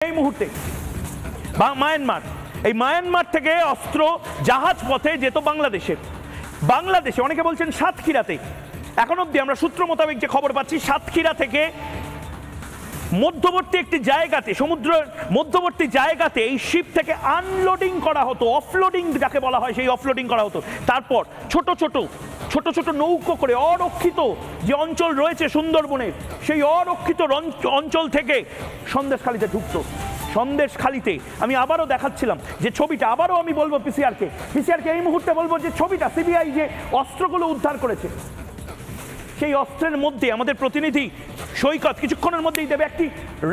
এই মুহূর্তে মায়ানমার, এই মায়ানমার থেকে অস্ত্র জাহাজ পথে যেত বাংলাদেশে অনেকে বলছেন সাতক্ষীরাতে। এখন অবধি আমরা সূত্র মোতাবেক যে খবর পাচ্ছি, সাতক্ষীরা থেকে মধ্যবর্তী একটি জায়গাতে, সমুদ্রের মধ্যবর্তী জায়গাতে এই শিপ থেকে আনলোডিং করা হতো, অফলোডিং যাকে বলা হয়, সেই অফলোডিং করা হতো। তারপর ছোট ছোট নৌকো করে অরক্ষিত যে অঞ্চল রয়েছে সুন্দরবনের, সেই অরক্ষিত অঞ্চল থেকে সন্দেশখালীতে ঢুকতো। সন্দেশখালীতে আমি আবারও দেখাচ্ছিলাম যে ছবিটা, আবারও আমি বলবো পিসিআরকে এই মুহূর্তে বলবো যে ছবিটা সিবিআই যে অস্ত্রগুলো উদ্ধার করেছে, সেই অস্ত্রের মধ্যে আমাদের প্রতিনিধি সৈকত কিছুক্ষণের মধ্যেই দেবে, একটি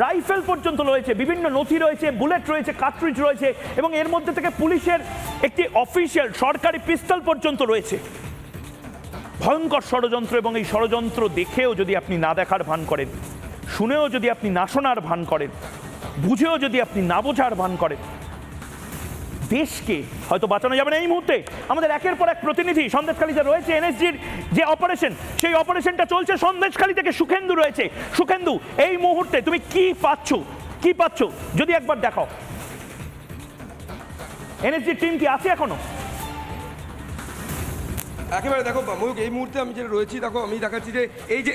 রাইফেল পর্যন্ত রয়েছে, বিভিন্ন নথি রয়েছে, বুলেট রয়েছে, কার্ট্রিজ রয়েছে, এবং এর মধ্যে থেকে পুলিশের একটি অফিসিয়াল সরকারি পিস্তল পর্যন্ত রয়েছে। ভয়ঙ্কর ষড়যন্ত্র, এবং এই ষড়যন্ত্র দেখেও যদি আপনি না দেখার ভান করেন, শুনেও যদি আপনি না শোনার ভান করেন, বুঝেও যদি আপনি না বোঝার ভান করেন, দেশকে হয়তো বাঁচানো যাবে না। এই মুহূর্তে আমাদের একের পর এক প্রতিনিধি সন্দেশখালীতে রয়েছে। এনএসজির যে অপারেশন, সেই অপারেশনটা চলছে। সন্দেশখালী থেকে সুখেন্দু রয়েছে। সুখেন্দু, এই মুহূর্তে তুমি কি পাচ্ছ যদি একবার দেখাও। এনএসজির টিম কি আছে এখনো? একেবারে দেখো ময়ূক, এই মুহূর্তে আমি যেটা রয়েছি, দেখো আমি দেখাচ্ছি যে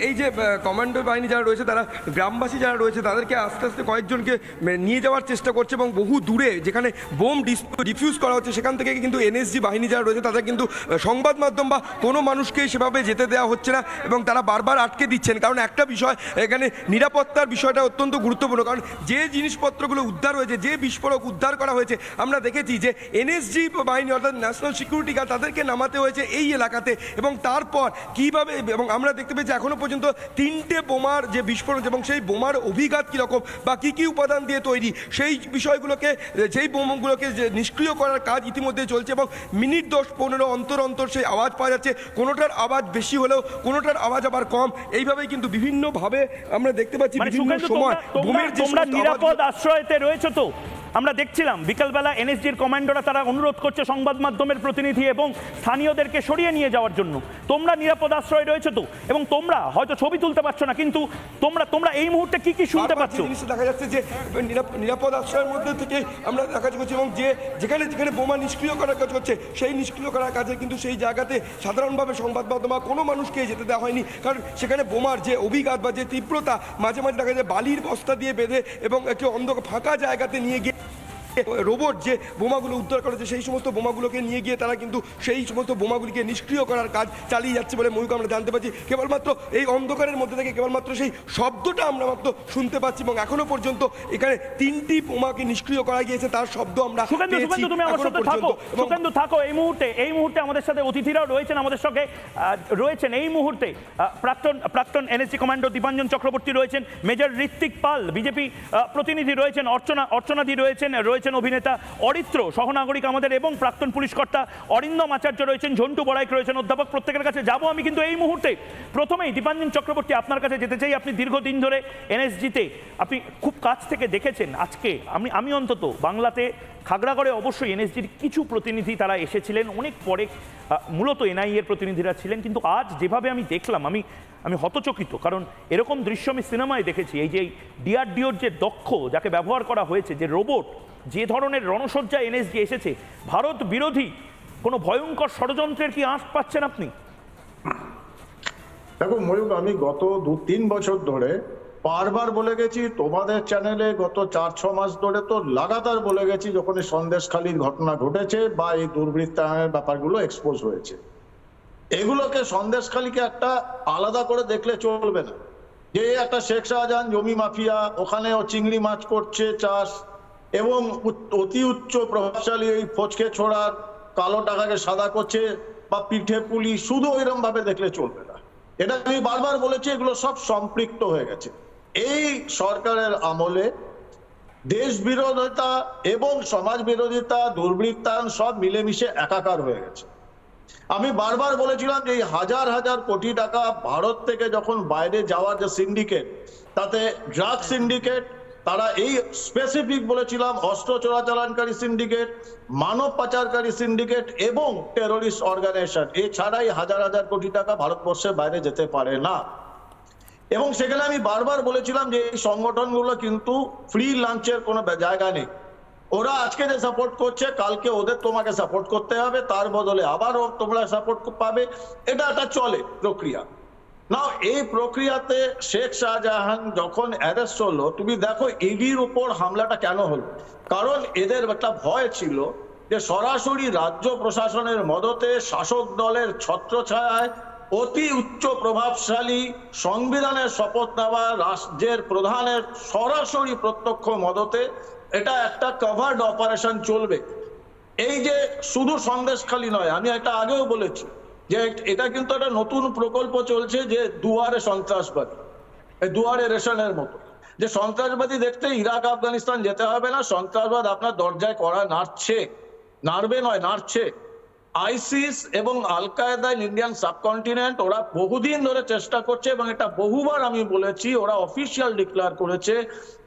এই যে কমান্ডো বাহিনী যারা রয়েছে, তারা গ্রামবাসী যারা রয়েছে তাদেরকে আস্তে আস্তে কয়েকজনকে নিয়ে যাওয়ার চেষ্টা করছে, এবং বহু দূরে যেখানে বোম ডিফিউজ করা হচ্ছে সেখান থেকে কিন্তু এনএসজি বাহিনী যারা রয়েছে তাদের কিন্তু সংবাদ মাধ্যম বা কোনো মানুষকে সেভাবে যেতে দেওয়া হচ্ছে না, এবং তারা বারবার আটকে দিচ্ছেন। কারণ একটা বিষয় এখানে, নিরাপত্তার বিষয়টা অত্যন্ত গুরুত্বপূর্ণ। কারণ যে জিনিসপত্রগুলো উদ্ধার হয়েছে, যে বিস্ফোরক উদ্ধার করা হয়েছে, আমরা দেখেছি যে এনএসজি বাহিনী অর্থাৎ ন্যাশনাল সিকিউরিটি গার্ড তাদেরকে নামাতে হয়েছে এই এলাকাতে, এবং তারপর কিভাবে, এবং আমরা দেখতে পেয়েছি এখনো পর্যন্ত 3টে বোমার যে বিস্ফোরণ, এবং সেই বোমার অভিঘাত কীরকম বা কী কী উপাদান দিয়ে তৈরি, সেই বিষয়গুলোকে, সেই বোমগুলোকে যে নিষ্ক্রিয় করার কাজ ইতিমধ্যে চলছে, এবং মিনিট 10-15 অন্তর সেই আওয়াজ পাওয়া যাচ্ছে। কোনোটার আওয়াজ বেশি হলেও কোনোটার আওয়াজ আবার কম, এইভাবে কিন্তু বিভিন্নভাবে আমরা দেখতে পাচ্ছি বিভিন্ন সময়। তোমরা নিরাপদ আশ্রয়তে রয়েছে তো? আমরা দেখছিলাম বিকালবেলা এনএসজির কমান্ডোরা তারা অনুরোধ করছে সংবাদ মাধ্যমের প্রতিনিধি এবং স্থানীয়দেরকে সরিয়ে নিয়ে যাওয়ার জন্য। তোমরা নিরাপদ আশ্রয় রয়েছে তো, এবং তোমরা হয়তো ছবি তুলতে পারছো না, কিন্তু তোমরা এই মুহূর্তে কি শুনতে পাচ্ছ? দেখা যাচ্ছে যে নিরাপদ আশ্রয়ের মধ্যে থেকে আমরা দেখা যাচ্ছে, এবং যেখানে বোমা নিষ্ক্রিয় করার কাজ হচ্ছে, সেই নিষ্ক্রিয় করার কাজে কিন্তু সেই জায়গাতে সাধারণভাবে সংবাদ মাধ্যম কোনো মানুষকে যেতে দেওয়া হয়নি। কারণ সেখানে বোমার যে অভিঘাত বা যে তীব্রতা, মাঝে মাঝে দেখা যায় বালির বস্তা দিয়ে বেঁধে এবং একটি ফাঁকা জায়গাতে নিয়ে গিয়ে রোবট যে বোমাগুলো উদ্ধার করেছে, সেই সমস্ত বোমাগুলোকে নিয়ে গিয়ে তারা কিন্তু সেই সমস্ত বোমাগুলিকে নিষ্ক্রিয় করার কাজ চালিয়ে যাচ্ছে বলে ময়ূক আমরা জানতে পারছি। কেবলমাত্র এই অন্ধকারের মধ্যে থেকে কেবলমাত্র সেই শব্দটা আমরা মাত্র শুনতে পাচ্ছি, এবং এখনো পর্যন্ত এখানে 3টি বোমাকে নিষ্ক্রিয় করা গিয়েছে তার শব্দ আমরা পেয়েছি। তুমি আমার সাথে থাকো, সুখেন্দু থাকো। এই মুহূর্তে আমাদের সাথে অতিথিরাও রয়েছেন, আমাদের সঙ্গে রয়েছেন এই মুহূর্তে প্রাক্তন এনএসজি কমান্ডো দীপাঞ্জন চক্রবর্তী রয়েছেন, মেজর ঋত্বিক পাল বিজেপি প্রতিনিধি রয়েছেন, অর্চনাদি রয়েছেন অভিনেতা অরিত্র সহনাগরিক আমাদের, এবং প্রাক্তন পুলিশ কর্তা অরিন্দম আচার্য রয়েছেন, ঝন্টু বড়াইক রয়েছেন, অধ্যাপক। প্রত্যেকের কাছে যাব আমি, কিন্তু এই মুহূর্তে প্রথমেই দীপাঞ্জন চক্রবর্তী আপনার কাছে যেতে চাই। আপনি দীর্ঘদিন ধরে এনএসজিতে আপনি খুব কাছ থেকে দেখেছেন। আজকে আমি অন্তত বাংলাতে খাগড়াগড়ে অবশ্যই এনএসজির কিছু প্রতিনিধি তারা এসেছিলেন, অনেক পরে মূলত এনআইএর প্রতিনিধিরা ছিলেন, কিন্তু আজ যেভাবে আমি দেখলাম আমি হতচকিত। কারণ এরকম দৃশ্য আমি সিনেমায় দেখেছি। এই যে ডিআরডিওর যে দক্ষ, যাকে ব্যবহার করা হয়েছে, যে রোবট, যে ধরনের রণসজ্জা এনএসজি এসেছে, ভারত বিরোধী কোনো ভয়ঙ্কর ষড়যন্ত্রের কি আঁচ পাচ্ছেন আপনি? দেখো ময়ূক, আমি গত 2-3 বছর ধরে বারবার বলে গেছি তোমাদের চ্যানেলে, গত 4-6 মাস ধরে তো লাগাতার বলে গেছি, যখন এই সন্দেশখালীর ঘটনা ঘটেছে বা এই দুর্বৃত্তায়নের ব্যাপারগুলো এক্সপোজ হয়েছে, এগুলোকে সন্দেশখালীকে একটা আলাদা করে দেখলে চলবে না। যে একটা শেখ শাহজাহান জমি মাফিয়া, ওখানে ও চিংড়ি মাছ করছে চাষ, এবং অতি উচ্চ প্রভাবশালী ওই ফচকে ছোড়ার কালো টাকাকে সাদা করছে বা পিঠে পুলি, শুধু ওইরকম ভাবে দেখলে চলবে না। এটা আমি বারবার বলেছি, এগুলো সব সম্পৃক্ত হয়ে গেছে। এই সরকারের আমলে দেশ বিরোধিতা এবং সমাজ বিরোধিতা, দুর্বৃত্তায়ন সব মিলেমিশে একাকার হয়ে গেছে। আমি বারবার বলেছিলাম যে এই হাজার হাজার কোটি টাকা ভারত থেকে যখন বাইরে যাওয়ার যে সিন্ডিকেট, তাতে ড্রাগ সিন্ডিকেট, তারা এই স্পেসিফিক বলেছিলাম অস্ত্র চোরাচালানকারী সিন্ডিকেট, মানব পাচারকারী সিন্ডিকেট এবং টেরোরিস্ট অর্গানাইজেশন, এছাড়াই হাজার হাজার কোটি টাকা ভারতবর্ষের বাইরে যেতে পারে না। এবং সেখানে আমি বারবার বলেছিলাম যে এই সংগঠনগুলো কিন্তু ফ্রি লাঞ্চের কোনো জায়গা নেই। ওরা আজকে যে সাপোর্ট করছে, কালকে ওদের তোমাকে সাপোর্ট করতে হবে, তার বদলে আবারও তোমরা সাপোর্ট পাবে। এটা একটা চলে প্রক্রিয়া। না, এই প্রক্রিয়াতে শেখ শাহজাহান যখন অ্যারেস্ট হলো, তুমি দেখো ইডির উপর হামলাটা কেন হলো। কারণ এদের একটা ভয় ছিল যে সরাসরি রাজ্য প্রশাসনের মদতে, শাসক দলের ছত্রছায়ায় অতি উচ্চ প্রভাবশালী সংবিধানের শপথ নেওয়া রাজ্যের প্রধানের সরাসরি প্রত্যক্ষ মদতে এটা একটা কভার্ড অপারেশন চলবে। এই যে শুধু সন্দেশখালী নয়, আমি এটা আগেও বলেছি যে এটা কিন্তু একটা নতুন প্রকল্প চলছে যে দুয়ারে সন্ত্রাসবাদী, দুয়ারে রেশনের মতো, যে সন্ত্রাসবাদী দেখতে ইরাক আফগানিস্তান যেতে হবে না, সন্ত্রাসবাদ আপনার দরজায় কড়া নাড়ছে, নাড়বে নয় নাড়ছে। আইসিস এবং আল কায়েদা ইন্ডিয়ান সাবকন্টিনেন্ট ওরা বহুদিন ধরে চেষ্টা করছে এবং এটা বহুবার আমি বলেছি, ওরা অফিসিয়াল ডিক্লেয়ার করেছে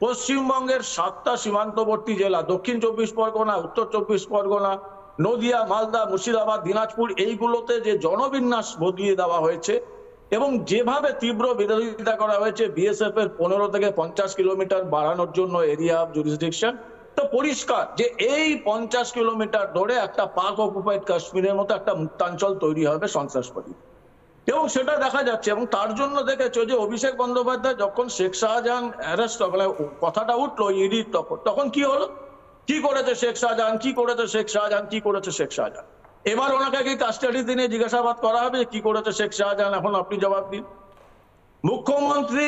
পশ্চিমবঙ্গের 7টা সীমান্তবর্তী জেলা, দক্ষিণ 24 পরগনা, উত্তর 24 পরগনা, নদিয়া, মালদা, মুর্শিদাবাদ, দিনাজপুর, এইগুলোতে যে জনবিন্যাস বদলিয়ে দেওয়া হয়েছে এবং যেভাবে তীব্র বিরোধিতা করা হয়েছে বিএসএফ এর 15 থেকে 50 কিলোমিটার বাড়ানোর জন্য এরিয়া অফ জুরিসডিকশন, তো পরিষ্কার যে এই 50 কিলোমিটার ধরে একটা পাক অকুপাইড কাশ্মীরের মতো একটা মুক্তাঞ্চল তৈরি হবে সন্ত্রাসবাদী, এবং সেটা দেখা যাচ্ছে। এবং তার জন্য দেখেছো যে অভিষেক বন্দ্যোপাধ্যায় যখন শেখ শাহজাহান অ্যারেস্ট মানে কথাটা উঠলো ইডির, তখন কি হলো, কি করেছে শেখ শাহজাহান, কি করেছে শেখ শাহজাহান, কি করেছে শেখ শাহজাহান। এবার ওনাকে কি কাস্টাডিতে নিয়ে জিজ্ঞাসাবাদ করা হবে কি করেছে শেখ শাহজাহান, এখন আপনি জবাব দিন। মুখ্যমন্ত্রী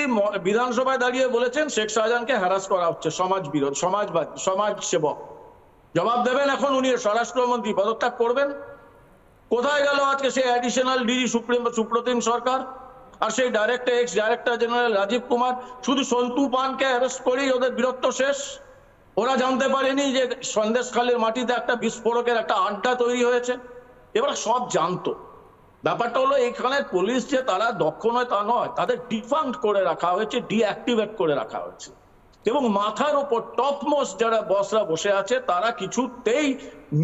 বিধানসভায় দাঁড়িয়ে বলেছেন শেখ শাহজাহানকে হ্যারাস করা হচ্ছে, সমাজ বিরোধী, সমাজবাদী, সমাজ সেবক। জবাব দেবেন এখন উনি, স্বরাষ্ট্রমন্ত্রী পদত্যাগ করবেন। কোথায় গেল আজকে সেই অ্যাডিশনাল ডিজি সুপ্রতিম সরকার আর সেই ex director general Rajeev Kumar? শুধু সন্তু পানকে অ্যারেস্ট করেই ওদের বীরত্ব শেষ? ওরা জানতে পারেনি যে সন্দেশখালীর মাটিতে একটা বিস্ফোরকের একটা আড্ডা তৈরি হয়েছে? এবার সব জানতো। ব্যাপারটা হলো এখানে পুলিশ যে তারা দক্ষ নয় তা নয়, তাদের ডিফাঙ্ক করে রাখা হয়েছে, ডিঅ্যাক্টিভেট করে রাখা হয়েছে, এবং মাথার উপর টপমোস্ট যারা বসরা বসে আছে তারা কিছুতেই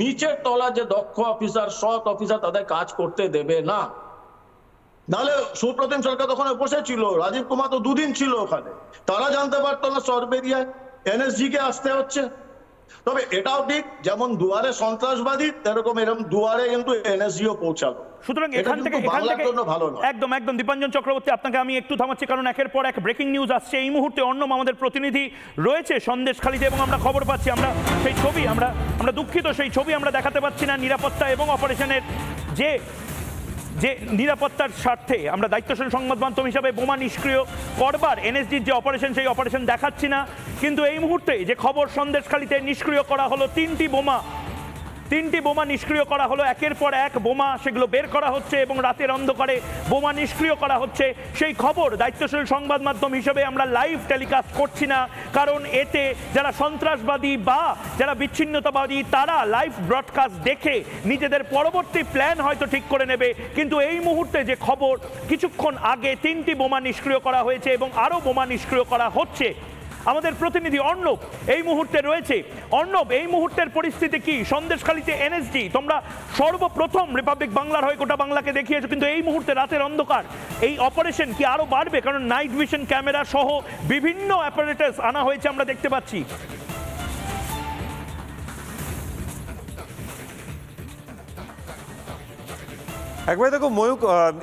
নিচের তলা যে দক্ষ অফিসার, সৎ অফিসার, তাদের কাজ করতে দেবে না। নাহলে সুপ্রতিম সরকার তখন বসেছিল, রাজীব কুমার তো 2 দিন ছিল ওখানে, তারা জানতে পারতো না সরবেরিয়ায় এনএসজি কে আসতে হচ্ছে। তবে এটাও ঠিক, যেমন দুয়ারে সন্ত্রাসবাদী এরকম দুয়ারে কিন্তু এনএসজিও পৌঁছালো। সুতরাং এখান থেকে একদম একদম দীপাঞ্জন চক্রবর্তী, আপনাকে আমি একটু থামাচ্ছি কারণ একের পর এক ব্রেকিং নিউজ আসছে এই মুহূর্তে। অর্ণব আমাদের প্রতিনিধি রয়েছে সন্দেশখালীতে এবং আমরা খবর পাচ্ছি, আমরা সেই ছবি, আমরা দুঃখিত সেই ছবি আমরা দেখাতে পাচ্ছি না। নিরাপত্তা এবং অপারেশনের যে নিরাপত্তার স্বার্থে আমরা দায়িত্বশীল সংবাদ মাধ্যম হিসাবে বোমা নিষ্ক্রিয় করবার এনএসজির যে অপারেশন, সেই অপারেশন দেখাচ্ছি না। কিন্তু এই মুহূর্তে যে খবর, সন্দেশখালীতে নিষ্ক্রিয় করা হলো 3টি বোমা নিষ্ক্রিয় করা হলো, একের পর এক বোমা সেগুলো বের করা হচ্ছে এবং রাতের অন্ধকারে বোমা নিষ্ক্রিয় করা হচ্ছে। সেই খবর দায়িত্বশীল সংবাদ মাধ্যম হিসেবে আমরা লাইভ টেলিকাস্ট করছি না, কারণ এতে যারা সন্ত্রাসবাদী বা যারা বিচ্ছিন্নতাবাদী তারা লাইভ ব্রডকাস্ট দেখে নিজেদের পরবর্তী প্ল্যান হয়তো ঠিক করে নেবে। কিন্তু এই মুহূর্তে যে খবর, কিছুক্ষণ আগে 3টি বোমা নিষ্ক্রিয় করা হয়েছে এবং আরও বোমা নিষ্ক্রিয় করা হচ্ছে। আমাদের প্রতিনিধি অর্ণব এই মুহূর্তে রয়েছে। অর্ণব, এই মুহূর্তের পরিস্থিতি কি? সন্দেশখালীতে এনএসজি তোমরা সর্বপ্রথম রিপাবলিক বাংলার হয়ে গোটা বাংলাকে দেখিয়েছো, কিন্তু এই মুহূর্তে রাতের অন্ধকার এই অপারেশন কি আরো বাড়বে? কারণ নাইট ভিশন ক্যামেরা সহ বিভিন্ন অ্যাপারেটাস আনা হয়েছে, আমরা দেখতে পাচ্ছি। একবার দেখো ময়ূক,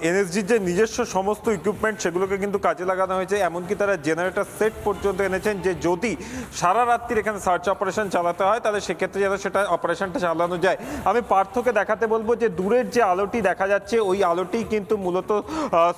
এনএসজির যে নিজস্ব সমস্ত ইকুইপমেন্ট সেগুলোকে কিন্তু কাজে লাগানো হয়েছে, এমনকি তারা জেনারেটর সেট পর্যন্ত এনেছেন যে যদি সারা রাত্রির এখানে সার্চ অপারেশন চালাতে হয় তাহলে সেক্ষেত্রে যেন সেটা অপারেশনটা চালানো যায়। আমি পার্থকে দেখাতে বলবো যে দূরের যে আলোটি দেখা যাচ্ছে ওই আলোটি কিন্তু মূলত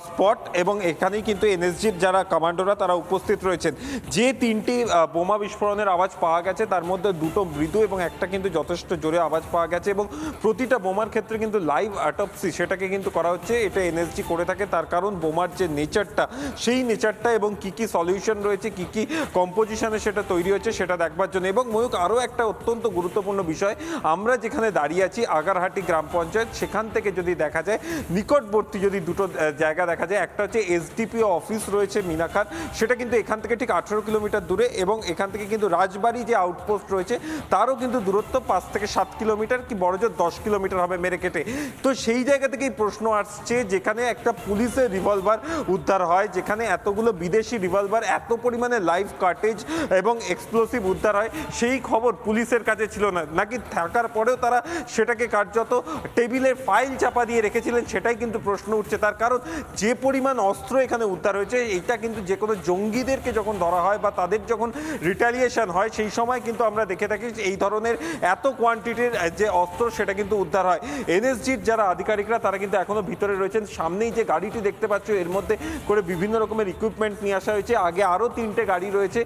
স্পট, এবং এখানেই কিন্তু এনএসজির যারা কমান্ডোরা তারা উপস্থিত রয়েছেন। যে 3টি বোমা বিস্ফোরণের আওয়াজ পাওয়া গেছে তার মধ্যে 2টো মৃদু এবং একটা কিন্তু যথেষ্ট জোরে আওয়াজ পাওয়া গেছে, এবং প্রতিটা বোমার ক্ষেত্রে কিন্তু লাইভ অটোপসি সেটাকে কিন্তু করা হচ্ছে। এটা এনএসজি করে থাকে, তার কারণ বোমার যে নেচারটা, সেই নেচারটা এবং কি কি সলিউশন রয়েছে, কি কি কম্পোজিশনে সেটা তৈরি হচ্ছে সেটা দেখবার জন্য। এবং ময়ূক, আরও একটা অত্যন্ত গুরুত্বপূর্ণ বিষয়, আমরা যেখানে দাঁড়িয়ে আছি আগারহাটি গ্রাম পঞ্চায়েত, সেখান থেকে যদি দেখা যায় নিকটবর্তী যদি 2টো জায়গা দেখা যায়, একটা হচ্ছে এসডিপিও অফিস রয়েছে মিনাখার, সেটা কিন্তু এখান থেকে ঠিক 18 কিলোমিটার দূরে, এবং এখান থেকে কিন্তু রাজবাড়ি যে আউটপোস্ট রয়েছে তারও কিন্তু দূরত্ব 5 থেকে 7 কিলোমিটার, কি বড়জোর 10 কিলোমিটার হবে মেরে কেটে। তো সেই জায়গা থেকে থেকেই প্রশ্ন আসছে, যেখানে একটা পুলিশের রিভলভার উদ্ধার হয়, যেখানে এতগুলো বিদেশি রিভলভার, এত পরিমাণে লাইভ কার্টেজ এবং এক্সপ্লোসিভ উদ্ধার হয়, সেই খবর পুলিশের কাছে ছিল না, নাকি থাকার পরেও তারা সেটাকে কার্যত টেবিলের ফাইল চাপা দিয়ে রেখেছিলেন, সেটাই কিন্তু প্রশ্ন উঠছে। তার কারণ যে পরিমাণ অস্ত্র এখানে উদ্ধার হয়েছে, এইটা কিন্তু যে কোনো জঙ্গিদেরকে যখন ধরা হয় বা তাদের যখন রিটালিয়েশন হয়, সেই সময় কিন্তু আমরা দেখে থাকি এই ধরনের এত কোয়ান্টিটির যে অস্ত্র সেটা কিন্তু উদ্ধার হয়। এনএসজির যারা আধিকারিকরা তারা কিন্তু এখনো ভিতরে রয়েছেন। সামনেই যে গাড়িটি দেখতে পাচ্ছ, এর মধ্যে করে বিভিন্ন রকমের ইকুইপমেন্ট নিয়ে আসা হয়েছে। আগে আরও 3টে গাড়ি রয়েছে।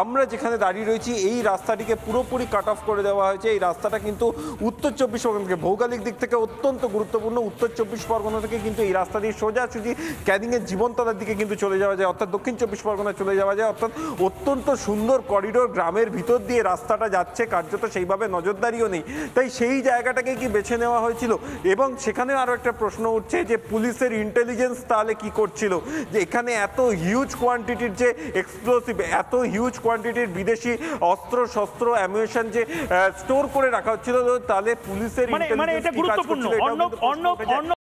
আমরা যেখানে দাঁড়িয়ে রয়েছি এই রাস্তাটিকে পুরোপুরি কাট অফ করে দেওয়া হয়েছে। এই রাস্তাটা কিন্তু উত্তর 24 পরগনা থেকে, ভৌগোলিক দিক থেকে অত্যন্ত গুরুত্বপূর্ণ। উত্তর 24 পরগনা থেকে কিন্তু এই রাস্তা দিয়ে সোজাসুজি ক্যানিংয়ের জীবনতলার দিকে কিন্তু চলে যাওয়া যায়, অর্থাৎ দক্ষিণ 24 পরগনা চলে যাওয়া যায়। অর্থাৎ অত্যন্ত সুন্দর করিডোর, গ্রামের ভিতর দিয়ে রাস্তাটা যাচ্ছে, কার্যত সেইভাবে নজরদারিও নেই। তাই সেই জায়গাটাকে কি বেছে নেওয়া হয়েছিল? এবং সেখানে আরও একটা প্রশ্ন উঠছে যে পুলিশের ইন্টেলিজেন্স তাহলে কি করছিল, যে এখানে এত হিউজ কোয়ান্টিটির যে এক্সপ্লোসিভ, এত হিউজ কোয়ান্টিটির বিদেশি অস্ত্র শস্ত্র অ্যামিউনিশন যে স্টোর করে রাখা হচ্ছিল, তাহলে পুলিশের মানে এটা গুরুত্বপূর্ণ। অর্ণব